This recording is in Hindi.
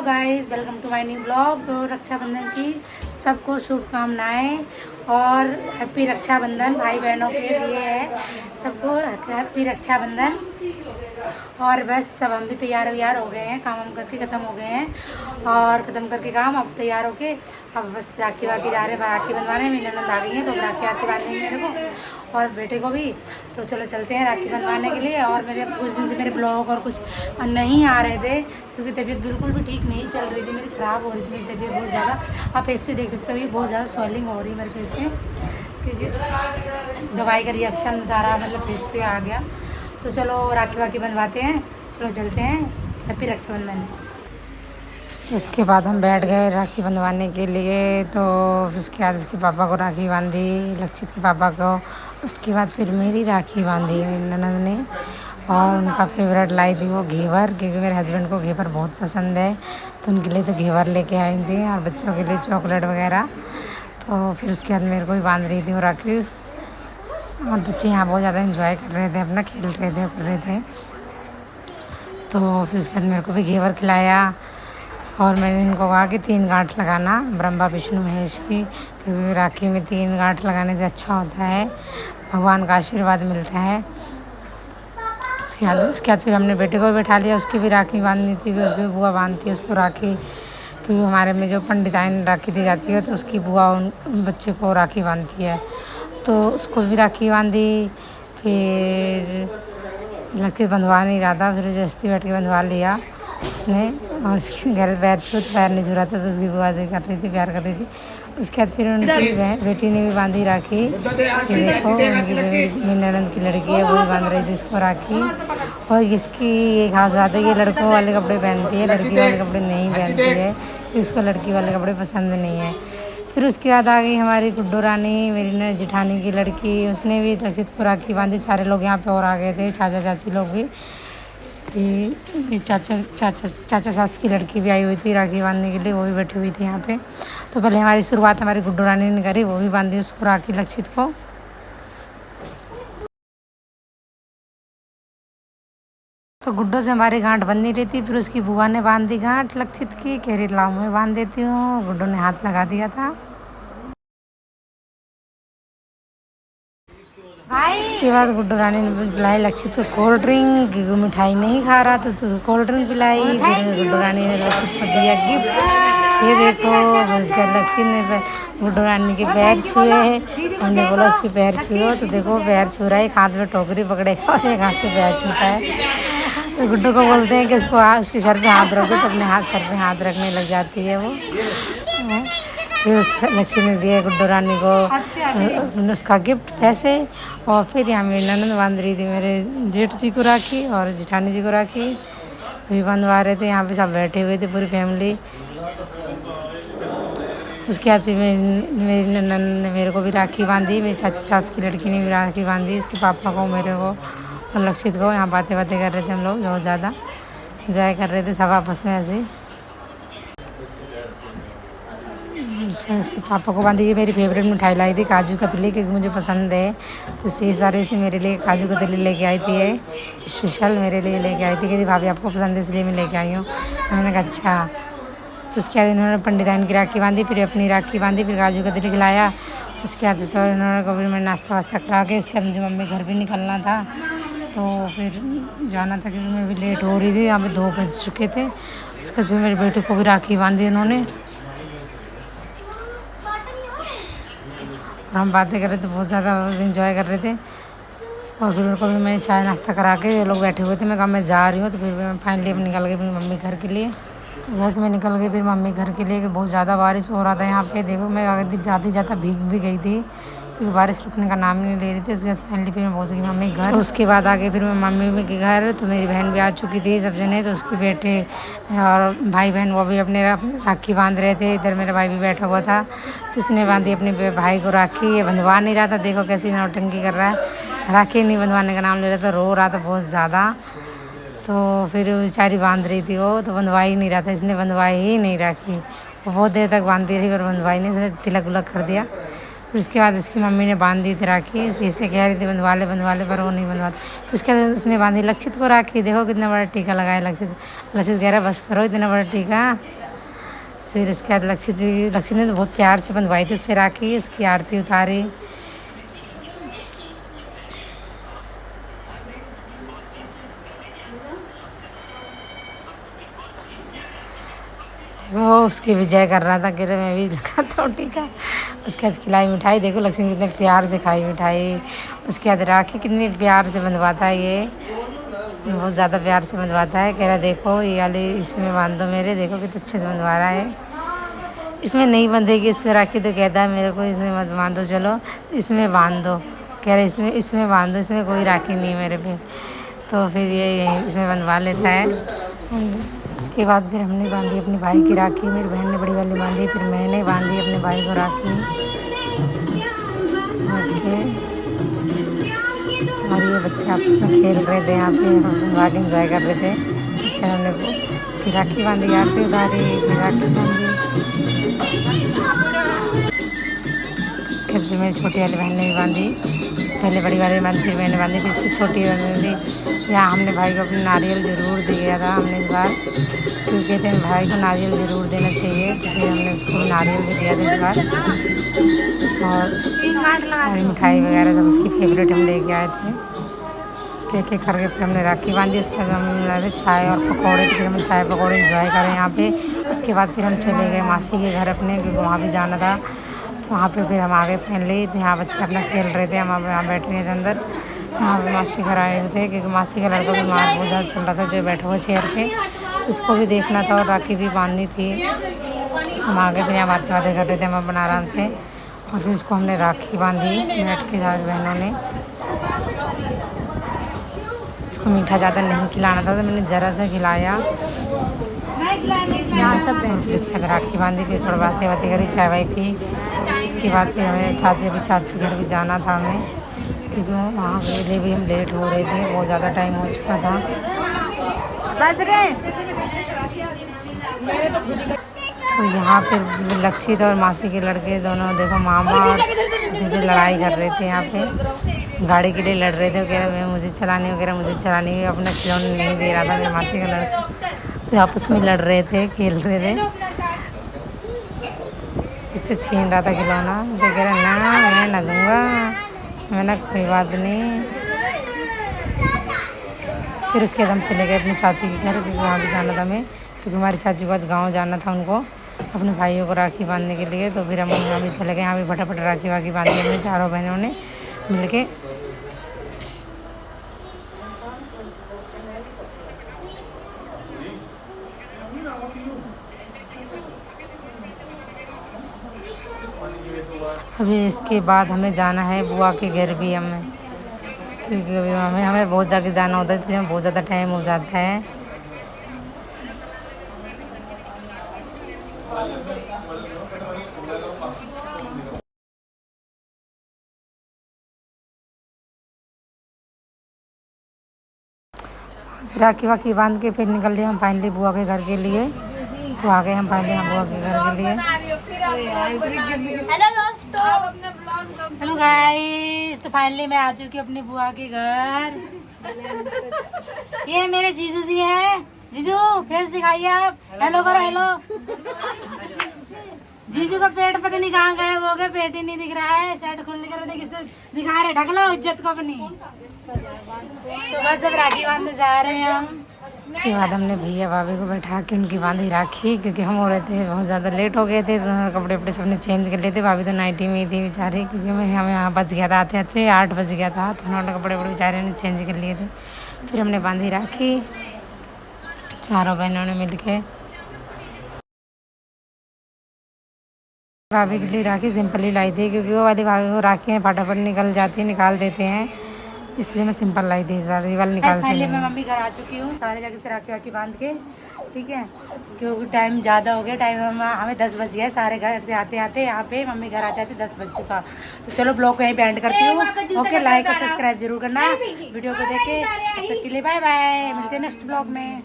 Guys, welcome to my new blog. तो रक्षाबंधन की सबको शुभकामनाएं और हैप्पी रक्षाबंधन भाई बहनों के लिए है। सबको हैप्पी रक्षाबंधन। और बस सब हम भी तैयार व्यार हो गए हैं, काम वाम करके ख़त्म हो गए हैं और ख़त्म करके काम अब तैयार होके अब बस राखी वाखी जा रहे हैं, राखी बनवाने। मेरी ननद आ गई है तो राखी वाखी बांधेंगे मेरे को और बेटे को भी। तो चलो चलते हैं राखी बनवाने के लिए। और मेरे कुछ दिन से मेरे ब्लॉग और कुछ नहीं आ रहे थे क्योंकि तबीयत बिल्कुल भी ठीक नहीं चल रही थी मेरी, ख़राब हो रही थी मेरी तबीयत बहुत ज़्यादा। आप फेस पे देख सकते हो ये बहुत ज़्यादा स्वेलिंग हो रही है मेरे फेस पे क्योंकि दवाई का रिएक्शन सारा मतलब फेस पे आ गया। तो चलो राखी वाखी बनवाते हैं, चलो चलते हैं। हैप्पी रक्षाबंधन। तो उसके बाद हम बैठ गए राखी बंधवाने के लिए। तो उसके बाद उसके पापा को राखी बांधी, लक्षित के पापा को। उसके बाद फिर मेरी राखी बांधी मेरी ननद ने। और उनका फेवरेट लाई थी वो घेवर, क्योंकि मेरे हस्बैंड को घेवर बहुत पसंद है। तो उनके लिए तो घेवर लेके आई थी और बच्चों के लिए चॉकलेट वगैरह। तो फिर उसके बाद मेरे को भी बांध रही थी वो राखी। और बच्चे यहाँ बहुत ज़्यादा एंजॉय कर रहे थे, अपना खेल रहे थे, कर रहे थे। तो फिर उसके बाद मेरे को भी घेवर खिलाया और मैंने इनको कहा कि 3 गांठ लगाना ब्रह्मा विष्णु महेश की, क्योंकि राखी में 3 गांठ लगाने से अच्छा होता है, भगवान का आशीर्वाद मिलता है। उसके बाद फिर हमने बेटे को भी बैठा लिया, उसकी भी राखी बांधनी थी, उसकी बुआ बांधती है उसको राखी, क्योंकि हमारे में जो पंडिताइन राखी दी जाती है तो उसकी बुआ उन बच्चे को राखी बांधती है। तो उसको भी राखी बांधी। फिर लक्षित बंधवा नहीं रहा था, फिर जस्ती बैठ के बंधवा लिया उसने। और उसके घर पैर नहीं छू रहा था तो उसकी बुआ से कर रही थी, प्यार कर रही थी। उसके बाद फिर उनकी बेटी ने भी बांधी राखी। ये देखो उनकी मेरी ननद की लड़की है, वो भी बांध रही थी इसको राखी। और इसकी ये खास बात है, ये लड़कों वाले कपड़े पहनती है, लड़की वाले कपड़े नहीं पहनती है, इसको लड़की वाले कपड़े पसंद नहीं है। फिर उसके बाद आ गई हमारी गुड्डू रानी, मेरी जिठानी की लड़की, उसने भी लक्षित को राखी बांधी। सारे लोग यहाँ पे और आ गए थे, चाचा चाची लोग भी, कि चाचा सास की लड़की भी आई हुई थी राखी बांधने के लिए, वो भी बैठी हुई थी यहाँ पे। तो पहले हमारी शुरुआत हमारी गुड्डू रानी ने करी, वो भी बांधी उसको राखी लक्षित को। तो गुड्डो से हमारी गांठ बन नहीं रही थी, फिर उसकी बुआ ने बांध दी गांठ लक्षित की, कह रही लाओ मैं बांध देती हूँ। गुड्डो ने हाथ लगा दिया था। उसके बाद गुड्डू रानी ने पिलाई लक्षित को कोल्ड ड्रिंक, क्योंकि मिठाई नहीं खा रहा था तो कोल्ड ड्रिंक पिलाई। फिर गुड्डू रानी ने लक्षित को दिया गिफ्ट, ये देखो। उसके लक्षित ने गुड्डू रानी के पैर छुए, हमने बोला उसके पैर छुओ, तो देखो पैर छू रहा है, एक हाथ में टोकरी पकड़ेगा और एक हाथ से पैर छूता है। तो गुड्डू को बोलते हैं कि उसके सर पे हाथ रखो, तो अपने सर पे हाथ रखने लग जाती है वो। फिर उस लक्ष्मी ने दिया गुड्डू रानी को उसका गिफ्ट, पैसे। और फिर यहाँ मेरी ननद बांध रही थी मेरे जेठ जी को राखी और जिठानी जी को राखी, भी बंधवा रहे थे। यहाँ पे सब बैठे हुए थे पूरी फैमिली। उसके बाद फिर मेरी ननद ने मेरे को भी राखी बांधी, मेरी चाची सास की लड़की ने भी राखी बांधी, इसके पापा को, मेरे को और लक्षित को। यहाँ बातें कर रहे थे हम लोग, बहुत ज़्यादा इंजॉय कर रहे थे सब आपस में ऐसे ही। इसके पापा को बांधी। मेरी फेवरेट मिठाई लाई थी काजू कतली, क्योंकि मुझे पसंद है, तो इसलिए सारे से मेरे लिए काजू कतली लेके आई थी, ये स्पेशल मेरे लिए लेके आई थी, क्योंकि भाभी आपको पसंद है इसलिए मैं लेके आई हूँ। मैंने कहा अच्छा। तो उसके बाद इन्होंने पंडिताइन की राखी बांधी, फिर अपनी राखी बांधी, फिर काजू कतली खिलाया। उसके बाद तो इन्होंने को भी मैं नाश्ता वास्ता करा के, उसके बाद मुझे मम्मी घर भी निकलना था, तो फिर जाना था क्योंकि मैं भी लेट हो रही थी, यहाँ पे 2 बज चुके थे। उसके बाद फिर मेरे बेटे को भी राखी बांधी इन्होंने और हम बातें कर रहे थे, बहुत ज़्यादा इन्जॉय कर रहे थे। और फिर उनको भी मैंने चाय नाश्ता करा के, ये लोग बैठे हुए थे, मैं कहा मैं जा रही हूँ। तो फिर मैं फाइनली निकल गई अपनी मम्मी घर के लिए। तो घर से मैं निकल गई फिर मम्मी घर के लिए, कि बहुत ज़्यादा बारिश हो रहा था यहाँ पे। देखो मैं आती जाता भीग भी गई थी, क्योंकि बारिश रुकने का नाम नहीं ले रही थी। उसके बाद फाइनली फिर मैं पहुँच गई मम्मी घर। तो उसके बाद आगे फिर मैं मम्मी के घर, तो मेरी बहन भी आ चुकी थी सब जने, तो उसके बेटे और भाई बहन वो भी अपने राखी बांध रहे थे। इधर मेरा भाई भी बैठा हुआ था, तो उसने बांधी अपने भाई को राखी। ये बंधवा नहीं रहा था, देखो कैसी नौटंकी कर रहा है, राखी नहीं बंधवाने का नाम ले रहा था, रो रहा था बहुत ज़्यादा। तो फिर बेचारी बांध रही थी वो, तो बंधवा ही नहीं रहा था, इसने बंधवाई ही नहीं राखी। वो बहुत देर तक बांधती रही पर बंधवाई नहीं, इसने तिलक उलक कर दिया। फिर उसके बाद इसकी मम्मी ने बांध दी थी राखी, इसे कह रही थी बंधवा ले पर वो नहीं बनवाते। फिर उसके बाद उसने बांधी लक्षित को राखी, देखो कितना बड़ा टीका लगाया लक्षित। लक्षित कह रहा बस करो इतना बड़ा टीका। फिर उसके बाद लक्षित ने तो बहुत प्यार से बंधवाई थी उससे राखी, उसकी आरती उतारी। वो उसकी विजय कर रहा था कि मैं भी लगाता हूँ टीका। उसके बाद खिलाई मिठाई, देखो लक्ष्मी कितने प्यार से खाई मिठाई। उसके बाद राखी कितनी प्यार से बंधवाता है, ये बहुत ज़्यादा प्यार से बंधवाता है। कह रहा देखो ये वाली इसमें बांध दो मेरे, देखो कितने अच्छे से बंधवा रहा है। इसमें नहीं बंधेगी इसमें राखी तो कहता है मेरे को इसमें मत बांध दो, चलो इसमें बांध दो। कह रहे इसमें बांध दो, इसमें कोई राखी नहीं मेरे पे। तो फिर ये इसमें बंधवा लेता है। उसके बाद फिर हमने बांधी अपने भाई की राखी, मेरी बहन ने बड़ी वाली बांधी, फिर मैंने बांधी अपने भाई को राखी। और ये बच्चे आपस में खेल रहे थे, यहाँ पे बाग एंजॉय कर रहे थे। उसके बाद हमने उसकी राखी बांधी, आरती उतारी, फिर राखी बांधी। उसके बाद फिर मेरी छोटी वाली बहन ने भी बांधी, पहले बड़ी वाली बांधी फिर मैंने बांधी, फिर इससे छोटी बांधी। यहाँ हमने भाई को अपने नारियल ज़रूर दिया था हमने इस बार, क्योंकि कहते हैं भाई को नारियल ज़रूर देना चाहिए, तो फिर हमने उसको नारियल भी दिया था इस बार। और मिठाई वगैरह सब उसकी फेवरेट हम लेके आए थे। तो एक एक करके फिर हमने राखी बांधी। उसके बाद हम चाय और पकौड़े, फिर हम चाय पकौड़े इंजॉय करें यहाँ पे। उसके बाद फिर हम चले गए मासी के घर अपने, क्योंकि वहाँ भी जाना था। तो वहाँ पे फिर हम आगे फाइनली, तो यहाँ बच्चे अपना खेल रहे थे, हम यहाँ बैठे थे अंदर। यहाँ पे मासी घर आए हुए थे, क्योंकि मासी का लड़का बीमार बहुत ज़्यादा चल रहा था जो बैठा हुआ चेयर पे, तो उसको भी देखना था और राखी भी बांधनी थी। हम आगे फिर यहाँ बातें कर रहे थे हम अपना आराम से। और फिर उसको हमने राखी बांधी बैठ के साथ बहनों ने। उसको मीठा ज़्यादा नहीं खिलाना था, तो मैंने ज़रा सा खिलाया। फिर उसके बाद राखी बांधी, फिर थोड़ा बातें करी, चाय वाय पी। उसके बाद फिर हमें चाची के घर भी जाना था हमें, क्योंकि वहाँ के लिए भी हम लेट हो रहे थे, बहुत ज़्यादा टाइम हो चुका था। तो यहाँ फिर लक्षित और मासी के लड़के दोनों, देखो मामा और दीदी लड़ाई कर रहे थे यहाँ पे, गाड़ी के लिए लड़ रहे थे। कह रहे मुझे चलानी, वगैरह मुझे चलानी, अपना खिलौना नहीं दे रहा था मेरे मासी का लड़का। तो आपस में लड़ रहे थे, खेल रहे थे, इससे छीन रहा था खिलौना। तो कह रहा ना मैं ना दूँगा, मैंने कोई बात नहीं। फिर उसके बाद हम चले गए अपनी चाची के घर, क्योंकि वहाँ भी जाना था हमें, क्योंकि हमारी चाची को आज गाँव जाना था उनको अपने भाइयों को राखी बांधने के लिए। तो फिर हम यहाँ भी चले गए, यहाँ भी फटाफट राखी वाखी बांधी हमने चारों बहनों ने मिल के। अभी इसके बाद हमें जाना है बुआ के घर भी हमें, क्योंकि अभी हमें बहुत जगह जाना होता है, इसलिए हमें बहुत ज़्यादा टाइम हो जाता है। राखी वाखी बांध के फिर निकल लिए हम फाइनली बुआ के घर के लिए। तो आ गए हम फाइनली हम बुआ के घर के लिए। हेलो दोस्तों, हेलो गाइस, तो फाइनली मैं आ चुकी हूँ अपनी बुआ के घर। ये मेरे जीजू जी हैं। जीजू फेस दिखाइए आप, हेलो करो, हेलो। जीजू का पेट पता नहीं कहाँ गए, वो गए, पेट ही नहीं दिख रहा है। शर्ट खोलने कर किसको दिखा रहे, ढक लो इज्जत को अपनी। तो बस अब राखी बांधने जा रहे हैं हम। उसके बाद हमने भैया भाभी को बैठा के उनकी बांधी राखी, क्योंकि हम हो रहे थे बहुत ज़्यादा लेट हो गए थे, तो कपड़े वपड़े सबने चेंज कर लिए थे। भाभी तो नाइटी में ही थी बेचारे, क्योंकि हमें यहाँ बज गया था, आते आते 8 बज गया था, तो उन्होंने कपड़े वपड़े बेचारे ने चेंज कर लिए थे। फिर हमने बांधी राखी चारों बहनों ने मिल के। भाभी के लिए राखी सिंपल ही लाई थी, क्योंकि वो वाली भाभी को राखी फटाफट निकाल देते हैं, इसलिए मैं सिंपल लाई थी इस बार, ये वाली निकाल दी। मैं मम्मी घर आ चुकी हूँ सारे जगह से राखी वाखी बांध के, ठीक है, क्योंकि टाइम ज़्यादा हो गया। टाइम हमें 10 बज गया, सारे घर से आते आते यहाँ पे मम्मी घर आते आते 10 बज चुका। तो चलो ब्लॉग को यहीं पे एंड करती हूँ। ओके, लाइक और सब्सक्राइब जरूर करना वीडियो को देख के। तब तक के लिए बाय बाय, मिलते हैं नेक्स्ट ब्लॉग में।